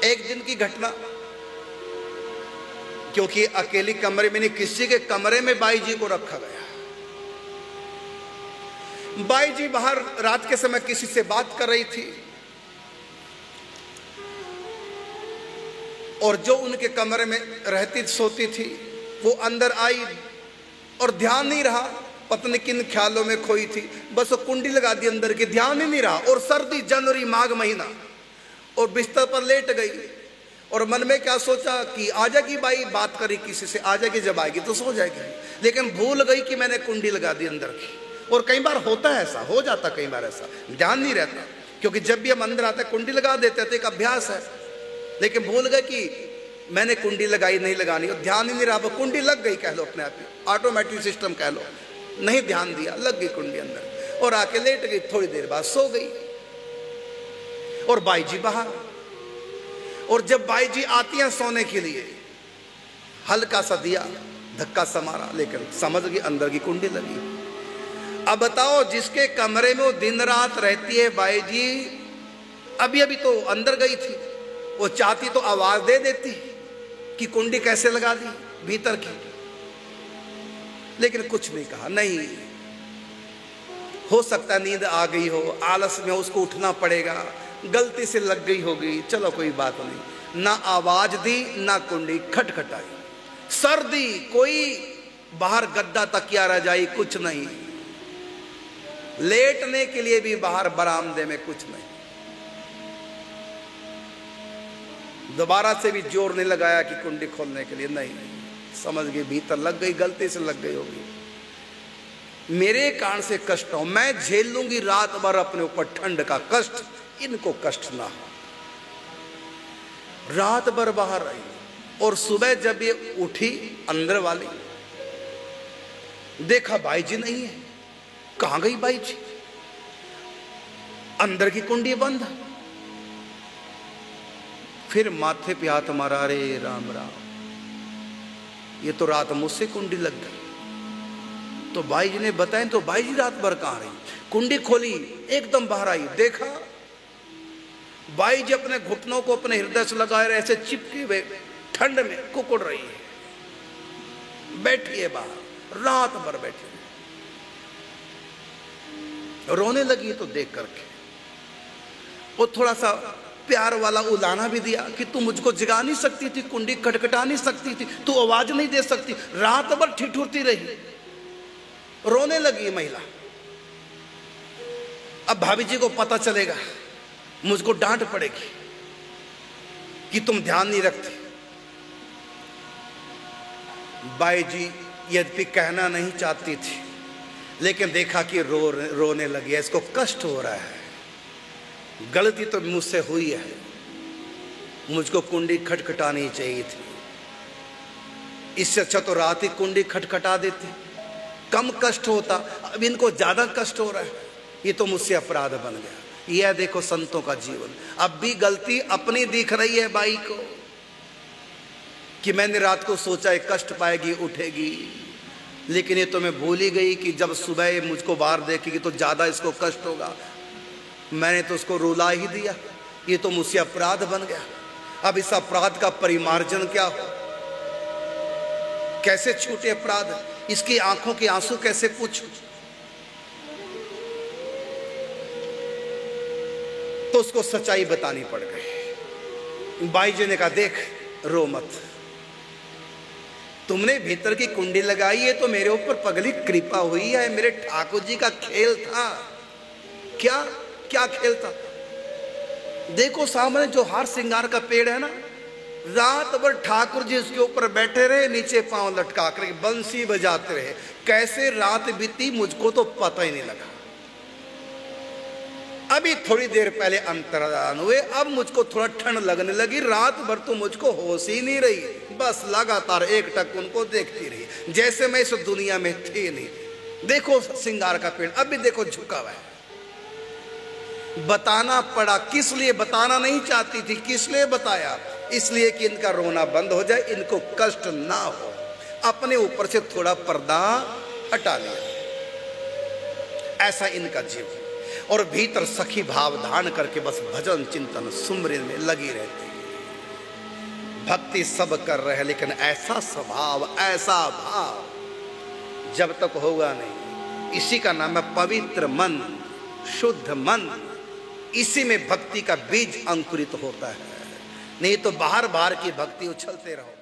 एक दिन की घटना, क्योंकि अकेली कमरे में नहीं, किसी के कमरे में बाई जी को रखा गया। बाई जी बाहर रात के समय किसी से बात कर रही थी, और जो उनके कमरे में रहती सोती थी वो अंदर आई और ध्यान नहीं रहा, पत्नी किन ख्यालों में खोई थी, बस वो कुंडी लगा दी अंदर की, ध्यान ही नहीं रहा। और सर्दी, जनवरी माघ महीना, और बिस्तर पर लेट गई और मन में क्या सोचा कि आ जाएगी बाई, बात करी किसी से, आ जाएगी, जब आएगी तो सो जाएगी। लेकिन भूल गई कि मैंने कुंडी लगा दी अंदर की। और कई बार होता है ऐसा, हो जाता कई बार ऐसा, ध्यान नहीं रहता, क्योंकि जब भी हम अंदर आते कुंडी लगा देते थे, एक अभ्यास है। लेकिन भूल गए कि मैंने कुंडी लगाई, नहीं लगानी, और ध्यान ही नहीं रहा, कुंडी लग गई कह लो, अपने आप ही ऑटोमेटिक सिस्टम कह लो, नहीं ध्यान दिया, लग गई कुंडी अंदर और आके लेट गई। थोड़ी देर बाद सो गई और बाई जी बाहर। और जब बाई जी आती हैं सोने के लिए, हल्का सा दिया, धक्का सा मारा, लेकिन समझ गई अंदर की कुंडी लगी। अब बताओ, जिसके कमरे में वो दिन रात रहती है बाई जी, अभी अभी तो अंदर गई थी, वो चाहती तो आवाज दे देती कि कुंडी कैसे लगा दी भीतर की, लेकिन कुछ नहीं कहा। नहीं, हो सकता नींद आ गई हो, आलस में उसको उठना पड़ेगा, गलती से लग गई होगी, चलो कोई बात नहीं। ना आवाज दी, ना कुंडी खटखटाई। सर्दी, कोई बाहर गद्दा तकिया रजाई कुछ नहीं, लेटने के लिए भी बाहर बरामदे में कुछ नहीं। दोबारा से भी जोर नहीं लगाया कि कुंडी खोलने के लिए, नहीं, समझ गई भीतर लग गई, गलती से लग गई होगी। मेरे कारण से कष्ट हो, मैं झेल लूंगी रात भर अपने ऊपर ठंड का कष्ट, इनको कष्ट ना हो। रात भर बाहर रही और सुबह जब ये उठी अंदर वाली, देखा बाई जी नहीं है। कहां गई बाई जी? अंदर की कुंडी बंद। फिर माथे पे हाथ मारा, अरे राम राम, ये तो रात मुझसे कुंडी लग गई। तो बाई जी ने बताया, तो बाई जी रात भर कहां रही? कुंडी खोली, एकदम बाहर आई, देखा बाई जी अपने घुटनों को अपने हृदय से लगाए रहे, ऐसे चिपके हुए ठंड में कुकुड़ रही है, बैठी है बाहर, रात भर बैठी है। रोने लगी तो देख करके वो थोड़ा सा प्यार वाला उलाना भी दिया कि तू मुझको जगा नहीं सकती थी, कुंडी खटखटा नहीं सकती थी, तू आवाज नहीं दे सकती, रात भर ठिठुरती रही। रोने लगी महिला। अब भाभी जी को पता चलेगा, मुझको डांट पड़ेगी कि तुम ध्यान नहीं रखती। बाई जी यद्यपि कहना नहीं चाहती थी, लेकिन देखा कि रोने लगी है, इसको कष्ट हो रहा है, गलती तो मुझसे हुई है, मुझको कुंडी खटखटानी चाहिए थी, इससे अच्छा तो रात ही कुंडी खटखटा देती, कम कष्ट होता। अब इनको ज्यादा कष्ट हो रहा है, ये तो मुझसे अपराध बन गया। यह देखो संतों का जीवन, अब भी गलती अपनी दिख रही है बाई को कि मैंने रात को सोचा है कष्ट पाएगी, उठेगी, लेकिन ये तो मैं भूल ही गई कि जब सुबह मुझको बाहर देखेगी तो ज्यादा इसको कष्ट होगा, मैंने तो उसको रुला ही दिया, ये तो मुझसे अपराध बन गया। अब इस अपराध का परिमार्जन क्या हो, कैसे छूटे अपराध, इसकी आंखों के आंसू कैसे पूछूं? तो उसको सच्चाई बतानी पड़ गई। बाई जी ने कहा, देख रो मत, तुमने भीतर की कुंडी लगाई है तो मेरे ऊपर पगली कृपा हुई है, मेरे ठाकुर जी का खेल था। क्या क्या खेल था? देखो सामने जो हार श्रृंगार का पेड़ है ना, रात भर ठाकुर जी उसके ऊपर बैठे रहे, नीचे पांव लटका कर बंसी बजाते रहे। कैसे रात बीती मुझको तो पता ही नहीं लगा। अभी थोड़ी देर पहले अंतर्धान हुए, अब मुझको थोड़ा ठंड लगने लगी, रात भर तो मुझको होश ही नहीं रही, बस लगातार एकटक उनको देखती रही, जैसे मैं इस दुनिया में थी नहीं। देखो श्रृंगार का पेड़ अभी देखो झुका हुआ है। बताना पड़ा, किस लिए? बताना नहीं चाहती थी, किस लिए बताया? इसलिए कि इनका रोना बंद हो जाए, इनको कष्ट ना हो। अपने ऊपर से थोड़ा पर्दा हटा लिया, ऐसा इनका जीवन। और भीतर सखी भाव धारण करके बस भजन चिंतन सुमरन में लगी रहती है। भक्ति सब कर रहे हैं, लेकिन ऐसा स्वभाव, ऐसा भाव जब तक होगा नहीं। इसी का नाम है पवित्र मन, शुद्ध मन। इसी में भक्ति का बीज अंकुरित होता है। नहीं तो बाहर बाहर की भक्ति उछलते रहो।